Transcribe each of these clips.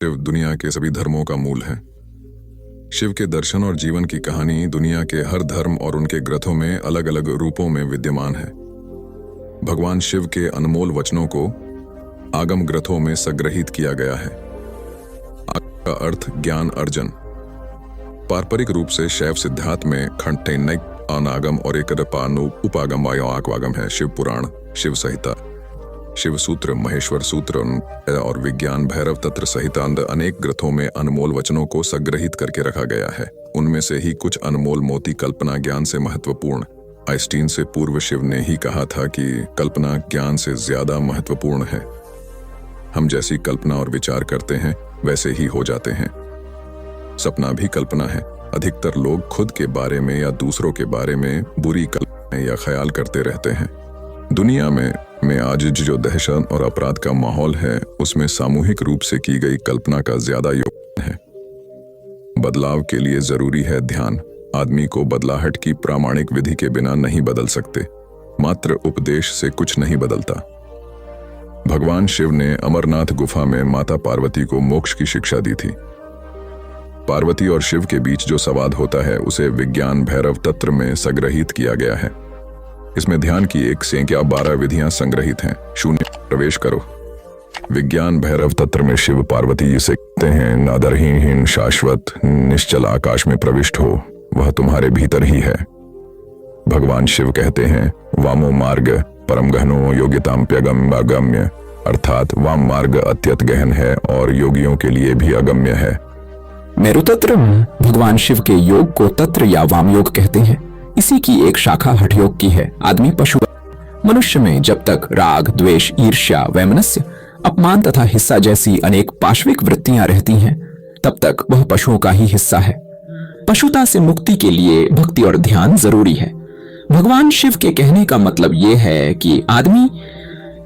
शिव दुनिया के सभी धर्मों का मूल है। शिव के दर्शन और जीवन की कहानी दुनिया के हर धर्म और उनके ग्रंथों में अलग अलग रूपों में विद्यमान है। भगवान शिव के अनमोल वचनों को आगम ग्रंथों में संग्रहित किया गया है। आगम का अर्थ ज्ञान अर्जन। पारंपरिक रूप से शैव सिद्धांत में खंडनैक अनागम और एक उपागम आक्वागम है। शिव पुराण, शिव संहिता, शिव सूत्र, महेश्वर सूत्र और विज्ञान भैरव तंत्र सहित अनेक ग्रंथों में अनमोल वचनों को संग्रहित करके रखा गया है। उनमें से ही कुछ अनमोल मोती कल्पना ज्ञान से महत्वपूर्ण। आइंस्टीन से पूर्व शिव ने ही कहा था कि कल्पना ज्ञान से ज्यादा महत्वपूर्ण है। हम जैसी कल्पना और विचार करते हैं वैसे ही हो जाते हैं। सपना भी कल्पना है। अधिकतर लोग खुद के बारे में या दूसरों के बारे में बुरी कल्पनाएं या ख्याल करते रहते हैं। दुनिया में आज जो दहशत और अपराध का माहौल है उसमें सामूहिक रूप से की गई कल्पना का ज्यादा योगदान है। बदलाव के लिए जरूरी है ध्यान। आदमी को बदलाहट की प्रामाणिक विधि के बिना नहीं बदल सकते। मात्र उपदेश से कुछ नहीं बदलता। भगवान शिव ने अमरनाथ गुफा में माता पार्वती को मोक्ष की शिक्षा दी थी। पार्वती और शिव के बीच जो संवाद होता है उसे विज्ञान भैरव तंत्र में संग्रहित किया गया है। इसमें ध्यान की 1 से 12 विधियां संग्रहित हैं। 0 प्रवेश करो। विज्ञान भैरव तंत्र में शिव पार्वती जिसे कहते हैं नादरहीन शाश्वत निश्चल आकाश में प्रविष्ट हो, वह तुम्हारे भीतर ही है। भगवान शिव कहते हैं वामो मार्ग परम गहनो योग्यताम्प्यगम्य, अर्थात वाम मार्ग अत्यंत गहन है और योगियों के लिए भी अगम्य है। मेरुतंत्र में भगवान शिव के योग को तंत्र या वाम योग कहते हैं। इसी की एक शाखा हठ योग की है। आदमी पशु मनुष्य में जब तक राग, द्वेष, ईर्ष्या, वैमनस्य, अपमान तथा हिस्सा जैसी अनेक पाशविक वृत्तियां रहती हैं, तब तक वह पशुओं का ही हिस्सा है। पशुता से मुक्ति के लिए भक्ति और ध्यान जरूरी है। भगवान शिव के कहने का मतलब यह है कि आदमी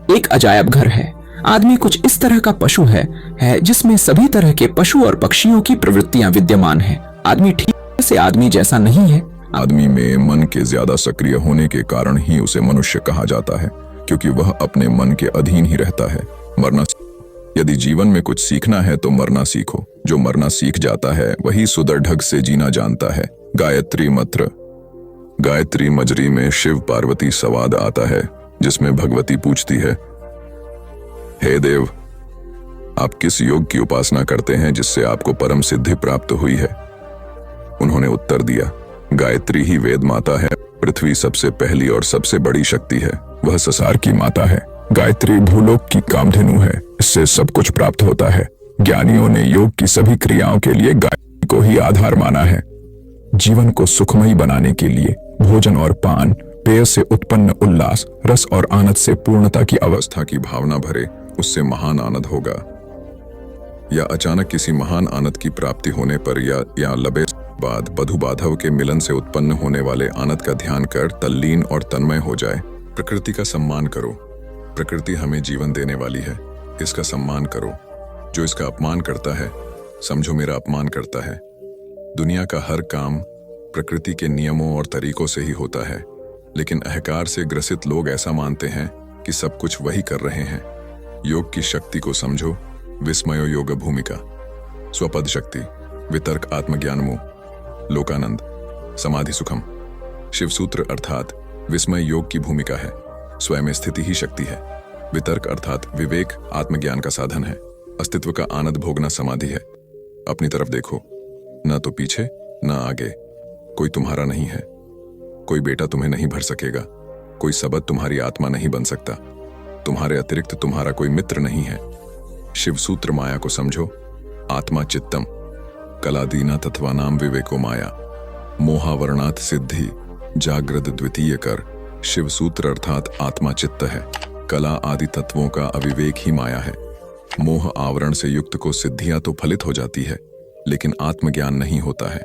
एक अजायब घर है। आदमी कुछ इस तरह का पशु है जिसमें सभी तरह के पशु और पक्षियों की प्रवृत्तियां विद्यमान हैं। आदमी ठीक से आदमी जैसा नहीं है। आदमी में मन के ज्यादा सक्रिय होने के कारण ही उसे मनुष्य कहा जाता है, क्योंकि वह अपने मन के अधीन ही रहता है। मरना, यदि जीवन में कुछ सीखना है तो मरना सीखो। जो मरना सीख जाता है वही सुदृढ़ ढंग से जीना जानता है। गायत्री मंत्र। गायत्री मजरी में शिव पार्वती संवाद आता है जिसमें भगवती पूछती है, हे देव, आप किस योग की उपासना करते हैं जिससे आपको परम सिद्धि प्राप्त हुई है? उन्होंने उत्तर दिया, गायत्री ही वेद माता है। पृथ्वी सबसे पहली और सबसे बड़ी शक्ति है। वह संसार की माता है। गायत्री भूलोक की कामधेनु है। इससे सब कुछ प्राप्त होता है। ज्ञानियों ने योग की सभी क्रियाओं के लिए गायत्री को ही आधार माना है। जीवन को सुखमयी बनाने के लिए भोजन और पान, पेय से उत्पन्न उल्लास, रस और आनंद से पूर्णता की अवस्था की भावना भरे, उससे महान आनंद होगा। या अचानक किसी महान आनंद की प्राप्ति होने पर या लबे बाद बधु बाधव के मिलन से उत्पन्न होने वाले आनंद का ध्यान कर तल्लीन और तन्मय हो जाए। प्रकृति का सम्मान करो। प्रकृति हमें जीवन देने वाली है। इसका सम्मान करो। जो इसका अपमान करता है समझो मेरा अपमान करता है। दुनिया का हर काम प्रकृति के नियमों और तरीकों से ही होता है, लेकिन अहंकार से ग्रसित लोग ऐसा मानते हैं कि सब कुछ वही कर रहे हैं। योग की शक्ति को समझो। विस्मयो योग भूमिका। स्वपद शक्ति, वितर्क आत्मज्ञानमो, लोकानंद, समाधि सुखम। शिव सूत्र अर्थात विस्मय योग की भूमिका है। स्वयं स्थिति ही शक्ति है। वितर्क अर्थात विवेक आत्मज्ञान का साधन है। अस्तित्व का आनंद भोगना समाधि है। अपनी तरफ देखो, न तो पीछे न आगे। कोई तुम्हारा नहीं है। कोई बेटा तुम्हें नहीं भर सकेगा। कोई सबद तुम्हारी आत्मा नहीं बन सकता। तुम्हारे अतिरिक्त तुम्हारा कोई मित्र नहीं है। शिव सूत्र माया को समझो। आत्मा चित्तम कलादीना तत्वा नाम विवेको माया, मोहावरणात् सिद्धि जागृत द्वितीय कर। शिव सूत्र अर्थात आत्मा चित्त है। कला आदि तत्वों का अविवेक ही माया है। मोह आवरण से युक्त को सिद्धियां तो फलित हो जाती है, लेकिन आत्मज्ञान नहीं होता है।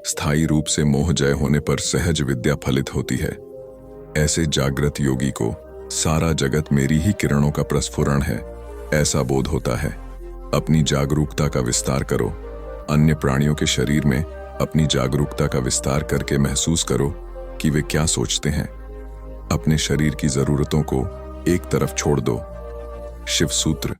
स्थायी रूप से मोह जय होने पर सहज विद्या फलित होती है। ऐसे जागृत योगी को सारा जगत मेरी ही किरणों का प्रस्फुरण है ऐसा बोध होता है। अपनी जागरूकता का विस्तार करो। अन्य प्राणियों के शरीर में अपनी जागरूकता का विस्तार करके महसूस करो कि वे क्या सोचते हैं। अपने शरीर की जरूरतों को एक तरफ छोड़ दो। शिव सूत्र